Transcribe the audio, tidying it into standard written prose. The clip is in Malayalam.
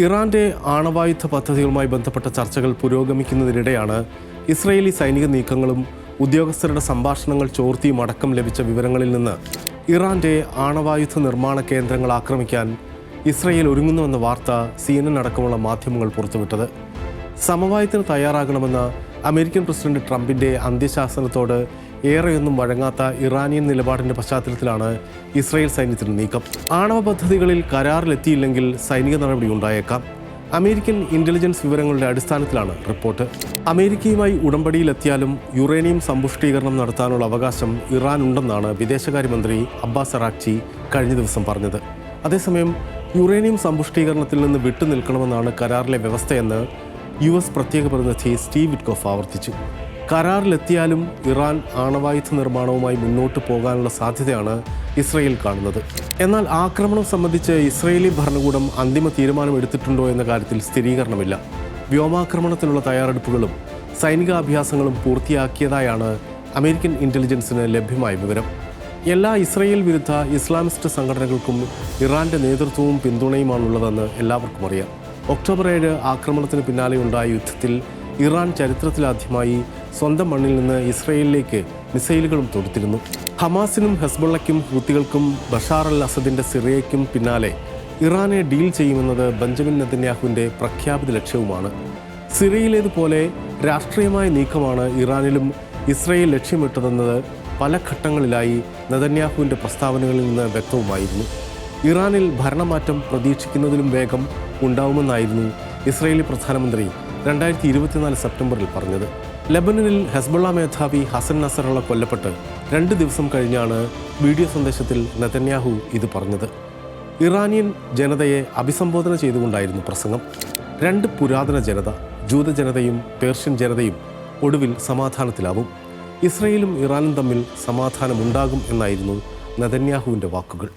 ഇറാന്റെ ആണവായുധ പദ്ധതികളുമായി ബന്ധപ്പെട്ട ചർച്ചകൾ പുരോഗമിക്കുന്നതിനിടെയാണ് ഇസ്രയേലി സൈനിക നീക്കങ്ങളും ഉദ്യോഗസ്ഥരുടെ സംഭാഷണങ്ങൾ ചോർത്തിയും അടക്കം ലഭിച്ച വിവരങ്ങളിൽ നിന്ന് ഇറാന്റെ ആണവായുധ നിർമ്മാണ കേന്ദ്രങ്ങൾ ആക്രമിക്കാൻ ഇസ്രയേൽ ഒരുങ്ങുന്നുവെന്ന വാർത്ത CNN അടക്കമുള്ള മാധ്യമങ്ങൾ പുറത്തുവിട്ടത്. സമവായത്തിന് തയ്യാറാകണമെന്ന അമേരിക്കൻ പ്രസിഡന്റ് ട്രംപിന്റെ അന്ത്യശാസനത്തോട് ഏറെയൊന്നും വഴങ്ങാത്ത ഇറാനിയൻ നിലപാടിന്റെ പശ്ചാത്തലത്തിലാണ് ഇസ്രയേൽ സൈന്യത്തിന് നീക്കം. ആണവ പദ്ധതികളിൽ കരാറിലെത്തിയില്ലെങ്കിൽ സൈനിക നടപടി ഉണ്ടായേക്കാം. അമേരിക്കൻ ഇന്റലിജൻസ് വിവരങ്ങളുടെ അടിസ്ഥാനത്തിലാണ് റിപ്പോർട്ട്. അമേരിക്കയുമായി ഉടമ്പടിയിലെത്തിയാലും യുറേനിയം സമ്പുഷ്ടീകരണം നടത്താനുള്ള അവകാശം ഇറാൻ ഉണ്ടെന്നാണ് വിദേശകാര്യമന്ത്രി അബ്ബാസ് അറാഖ്ചി കഴിഞ്ഞ ദിവസം പറഞ്ഞത്. അതേസമയം യുറേനിയം സമ്പുഷ്ടീകരണത്തിൽ നിന്ന് വിട്ടുനിൽക്കണമെന്നാണ് കരാറിലെ വ്യവസ്ഥയെന്ന് US പ്രത്യേക പ്രതിനിധി സ്റ്റീവ് വിറ്റ്കോഫ് ആവർത്തിച്ചു. കരാറിലെത്തിയാലും ഇറാൻ ആണവായുധ നിർമ്മാണവുമായി മുന്നോട്ട് പോകാനുള്ള സാധ്യതയാണ് ഇസ്രയേൽ കാണുന്നത്. എന്നാൽ ആക്രമണം സംബന്ധിച്ച് ഇസ്രയേലി ഭരണകൂടം അന്തിമ തീരുമാനമെടുത്തിട്ടുണ്ടോ എന്ന കാര്യത്തിൽ സ്ഥിരീകരണമില്ല. വ്യോമാക്രമണത്തിനുള്ള തയ്യാറെടുപ്പുകളും സൈനികാഭ്യാസങ്ങളും പൂർത്തിയാക്കിയതായാണ് അമേരിക്കൻ ഇന്റലിജൻസിന് ലഭ്യമായ വിവരം. എല്ലാ ഇസ്രയേൽ വിരുദ്ധ ഇസ്ലാമിസ്റ്റ് സംഘടനകൾക്കും ഇറാന്റെ നേതൃത്വവും പിന്തുണയുമാണുള്ളതെന്ന് എല്ലാവർക്കും അറിയാം. ഒക്ടോബർ 7 ആക്രമണത്തിന് പിന്നാലെയുണ്ടായ യുദ്ധത്തിൽ ഇറാൻ ചരിത്രത്തിലാദ്യമായി സ്വന്തം മണ്ണിൽ നിന്ന് ഇസ്രയേലിലേക്ക് മിസൈലുകളും തൊടുത്തിരുന്നു. ഹമാസിനും ഹെസ്ബുള്ളയ്ക്കും ഹൂത്തികൾക്കും ബഷാർ അൽ അസദിന്റെ സിറിയയ്ക്കും പിന്നാലെ ഇറാനെ ഡീൽ ചെയ്യുമെന്നത് ബെഞ്ചമിൻ നെതന്യാഹുവിന്റെ പ്രഖ്യാപിത ലക്ഷ്യവുമാണ്. സിറിയയിലേതുപോലെ രാഷ്ട്രീയമായ നീക്കമാണ് ഇറാനിലും ഇസ്രയേൽ ലക്ഷ്യമിട്ടതെന്നത് പല ഘട്ടങ്ങളിലായി നെതന്യാഹുവിന്റെ പ്രസ്താവനകളിൽ നിന്ന് വ്യക്തവുമായിരുന്നു. ഇറാനിൽ ഭരണമാറ്റം പ്രതീക്ഷിക്കുന്നതിലും വേഗം ഉണ്ടാവുമെന്നായിരുന്നു ഇസ്രയേലി പ്രധാനമന്ത്രി 2024 സെപ്റ്റംബറിൽ പറഞ്ഞത്. ലെബനനിൽ ഹെസ്ബുള്ള മേധാവി ഹസൻ നസറുള്ള കൊല്ലപ്പെട്ട് 2 ദിവസം കഴിഞ്ഞാണ് വീഡിയോ സന്ദേശത്തിൽ നെതന്യാഹു ഇത് പറഞ്ഞത്. ഇറാനിയൻ ജനതയെ അഭിസംബോധന ചെയ്തുകൊണ്ടായിരുന്നു പ്രസംഗം. 2 പുരാതന ജനത, ജൂത ജനതയും പേർഷ്യൻ ജനതയും ഒടുവിൽ സമാധാനത്തിലാവും. ഇസ്രയേലും ഇറാനും തമ്മിൽ സമാധാനമുണ്ടാകും എന്നായിരുന്നു നെതന്യാഹുവിൻ്റെ വാക്കുകൾ.